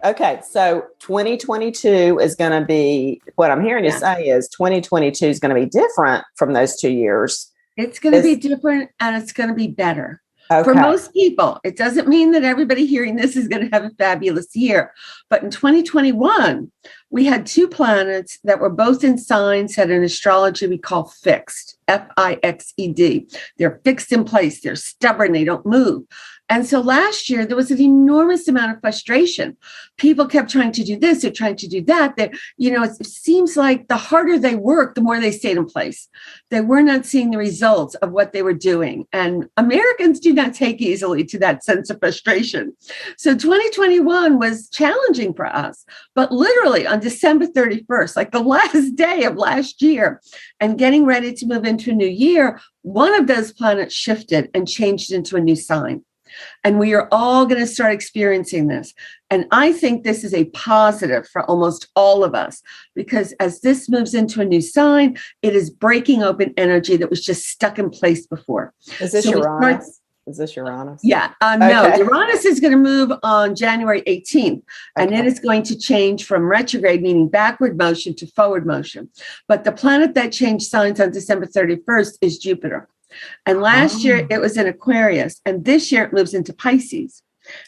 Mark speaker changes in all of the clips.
Speaker 1: Okay. So 2022 is going to be, what I'm hearing you say is 2022 is going to be different from those 2 years.
Speaker 2: It's going to be different, and it's going to be better.
Speaker 1: Okay.
Speaker 2: For most people. It doesn't mean that everybody hearing this is going to have a fabulous year. But in 2021, we had 2 planets that were both in signs that in astrology we call fixed, F-I-X-E-D. They're fixed in place. They're stubborn. They don't move. And so last year, there was an enormous amount of frustration. People kept trying to do this, they're trying to do that. It seems like the harder they worked, the more they stayed in place. They were not seeing the results of what they were doing. And Americans do not take easily to that sense of frustration. So 2021 was challenging for us. But literally on December 31st, like the last day of last year, and getting ready to move into a new year, one of those planets shifted and changed into a new sign. And we are all going to start experiencing this. And I think this is a positive for almost all of us, because as this moves into a new sign, it is breaking open energy that was just stuck in place before.
Speaker 1: Is this Uranus? Is this Uranus?
Speaker 2: Yeah. No, Uranus is going to move on January 18th, and it is going to change from retrograde, meaning backward motion, to forward motion. But the planet that changed signs on December 31st is Jupiter. And last year it was in Aquarius, and this year it moves into Pisces.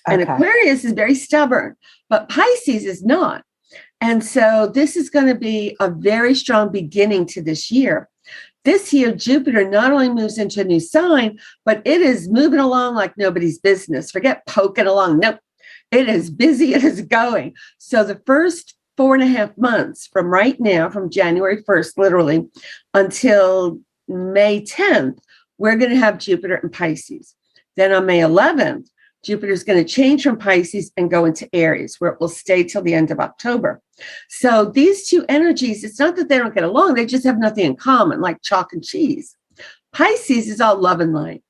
Speaker 2: And Aquarius is very stubborn, but Pisces is not. And so this is going to be a very strong beginning to this year. This year, Jupiter not only moves into a new sign, but it is moving along like nobody's business. Forget poking along. Nope. It is busy. It is going. So the first 4.5 months from right now, from January 1st, literally, until May 10th, we're going to have Jupiter in Pisces. Then on May 11th, Jupiter is going to change from Pisces and go into Aries, where it will stay till the end of October. So these 2 energies, it's not that they don't get along, they just have nothing in common, like chalk and cheese. Pisces is all love and light,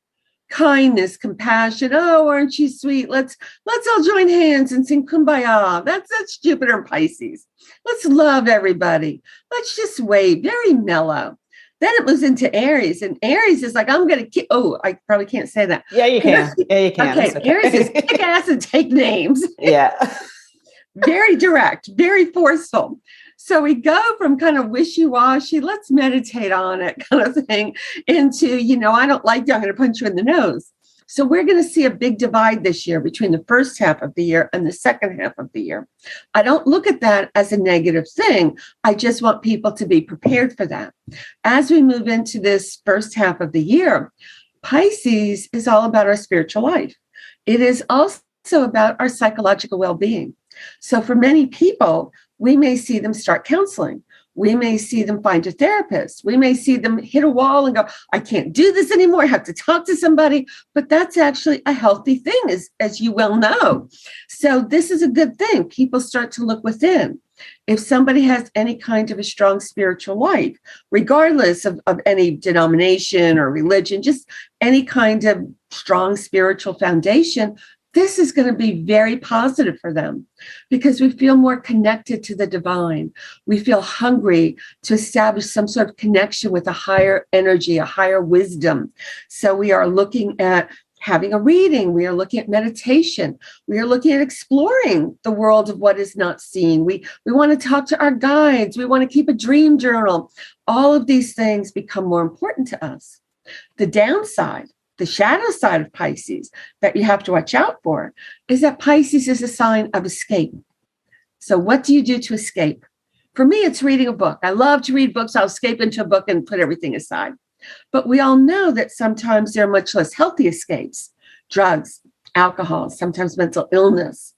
Speaker 2: kindness, compassion. Oh, aren't you sweet? Let's all join hands and sing Kumbaya. That's Jupiter and Pisces. Let's love everybody. Let's just wave, very mellow. Then it moves into Aries, and Aries is like, I'm going to I probably can't say that.
Speaker 1: Yeah, you can. Yeah, you can.
Speaker 2: Okay. Aries is kick ass and take names.
Speaker 1: Yeah.
Speaker 2: Very direct, very forceful. So we go from kind of wishy-washy, let's meditate on it kind of thing, into, I don't like you, I'm going to punch you in the nose. So we're going to see a big divide this year between the first half of the year and the second half of the year. I don't look at that as a negative thing. I just want people to be prepared for that. As we move into this first half of the year, Pisces is all about our spiritual life. It is also about our psychological well-being. So for many people, we may see them start counseling. We may see them find a therapist. We may see them hit a wall and go, I can't do this anymore. I have to talk to somebody. But that's actually a healthy thing, as you well know. So this is a good thing. People start to look within. If somebody has any kind of a strong spiritual life, regardless of any denomination or religion, just any kind of strong spiritual foundation, this is going to be very positive for them, because we feel more connected to the divine. We feel hungry to establish some sort of connection with a higher energy, a higher wisdom. So we are looking at having a reading. We are looking at meditation. We are looking at exploring the world of what is not seen. We want to talk to our guides. We want to keep a dream journal. All of these things become more important to us. The downside, the shadow side of Pisces that you have to watch out for, is that Pisces is a sign of escape. So what do you do to escape? For me, it's reading a book. I love to read books. I'll escape into a book and put everything aside. But we all know that sometimes there are much less healthy escapes: drugs, alcohol, sometimes mental illness.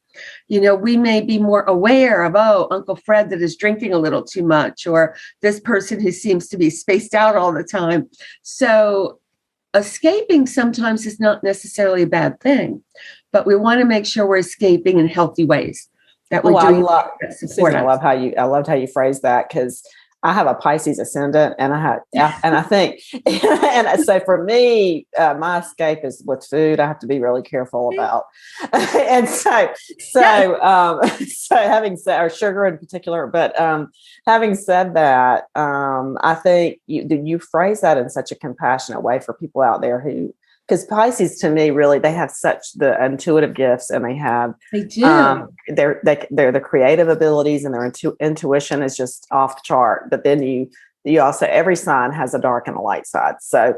Speaker 2: We may be more aware of, Uncle Fred that is drinking a little too much, or this person who seems to be spaced out all the time. So escaping sometimes is not necessarily a bad thing, but we want to make sure we're escaping in healthy ways. That we're doing.
Speaker 1: Susan, I loved how you phrased that, because I have a Pisces ascendant, and I think, and so for me, my escape is with food. I have to be really careful about, and so having said, or sugar in particular, but having said that, I think you phrase that in such a compassionate way for people out there who Because Pisces, to me, really, they have such the intuitive gifts, and
Speaker 2: They do.
Speaker 1: They're the creative abilities, and their intuition is just off the chart. But then you also, every sign has a dark and a light side. So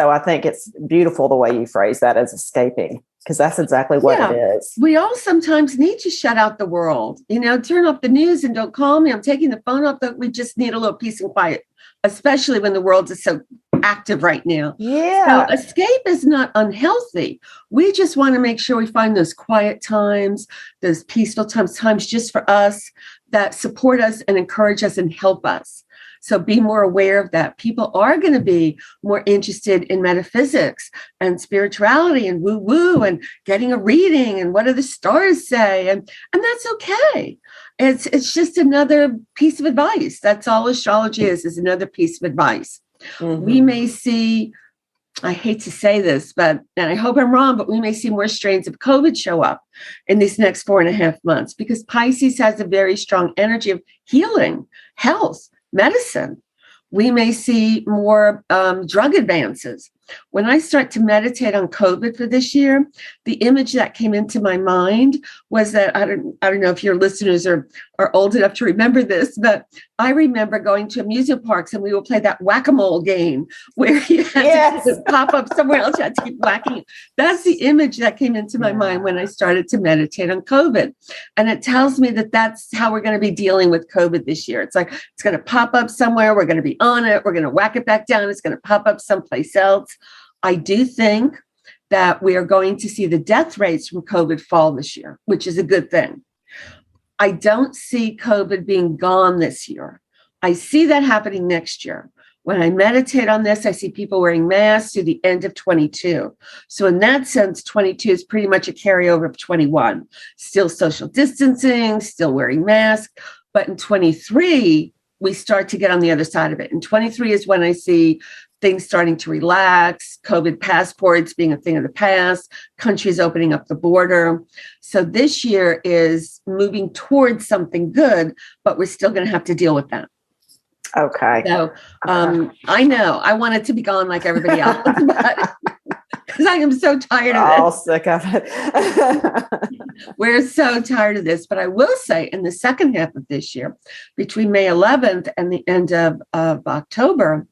Speaker 1: I think it's beautiful the way you phrase that as escaping, because that's exactly what it is.
Speaker 2: We all sometimes need to shut out the world, turn off the news and don't call me. I'm taking the phone off. We just need a little peace and quiet, especially when the world is so active right now.
Speaker 1: Yeah.
Speaker 2: So escape is not unhealthy. We just want to make sure we find those quiet times, those peaceful times just for us that support us and encourage us and help us. So be more aware of that. People are going to be more interested in metaphysics and spirituality and woo-woo and getting a reading and what do the stars say? And that's okay. It's just another piece of advice. That's all astrology is another piece of advice. Mm-hmm. We may see, I hate to say this, and I hope I'm wrong, but we may see more strains of COVID show up in these next 4.5 months, because Pisces has a very strong energy of healing, health, medicine. We may see more drug advances. When I start to meditate on COVID for this year, the image that came into my mind was that, I don't know if your listeners are old enough to remember this, but I remember going to amusement parks and we would play that whack-a-mole game where you had to pop up somewhere else, you had to keep whacking. That's the image that came into my mind when I started to meditate on COVID. And it tells me that that's how we're going to be dealing with COVID this year. It's like, it's going to pop up somewhere. We're going to be on it. We're going to whack it back down. It's going to pop up someplace else. I do think that we are going to see the death rates from COVID fall this year, which is a good thing. I don't see COVID being gone this year. I see that happening next year. When I meditate on this, I see people wearing masks through the end of 22. So in that sense, 22 is pretty much a carryover of 21. Still social distancing, still wearing masks. But in 23, we start to get on the other side of it. And 23 is when I see things starting to relax, COVID passports being a thing of the past, countries opening up the border. So this year is moving towards something good, but we're still going to have to deal with that.
Speaker 1: Okay.
Speaker 2: So I know I want it to be gone like everybody else, because I am so tired of it.
Speaker 1: All sick of it.
Speaker 2: We're so tired of this. But I will say in the second half of this year, between May 11th and the end of October,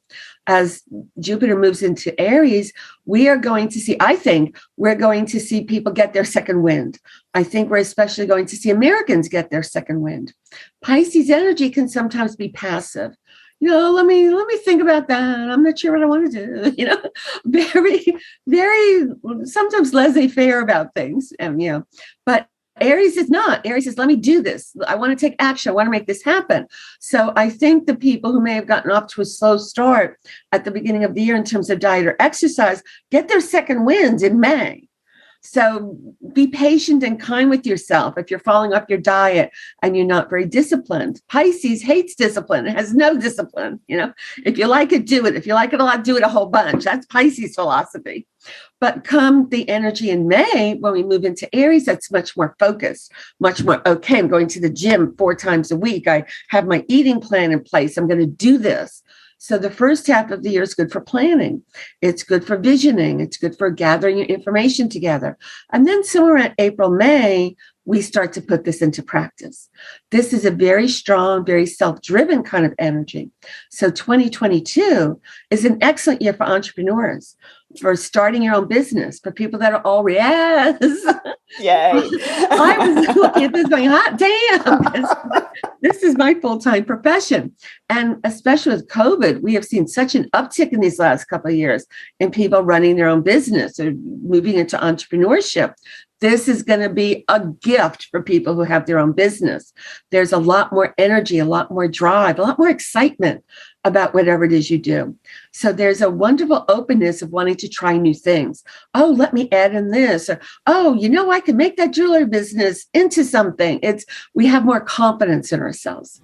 Speaker 2: as Jupiter moves into Aries, I think we're going to see people get their second wind. I think we're especially going to see Americans get their second wind. Pisces energy can sometimes be passive. Let me think about that. I'm not sure what I want to do. Very, very sometimes laissez-faire about things. And, but Aries is not. Aries says, let me do this. I want to take action. I want to make this happen. So I think the people who may have gotten off to a slow start at the beginning of the year in terms of diet or exercise get their second winds in May. So be patient and kind with yourself. If you're falling off your diet and you're not very disciplined, Pisces hates discipline. It has no discipline. If you like it, do it. If you like it a lot, do it a whole bunch. That's Pisces philosophy. But come the energy in May, when we move into Aries, that's much more focused, much more, okay, I'm going to the gym 4 times a week. I have my eating plan in place. I'm going to do this. So the first half of the year is good for planning. It's good for visioning. It's good for gathering your information together. And then somewhere around April, May, we start to put this into practice. This is a very strong, very self-driven kind of energy. So 2022 is an excellent year for entrepreneurs, for starting your own business, for people that are all yes.
Speaker 1: Yay.
Speaker 2: I was looking at this going, hot damn, this is my full-time profession. And especially with COVID, we have seen such an uptick in these last couple of years in people running their own business or moving into entrepreneurship. This is going to be a gift for people who have their own business. There's a lot more energy, a lot more drive, a lot more excitement about whatever it is you do. So there's a wonderful openness of wanting to try new things. Oh, let me add in this. Or, I can make that jewelry business into something. We have more confidence in ourselves.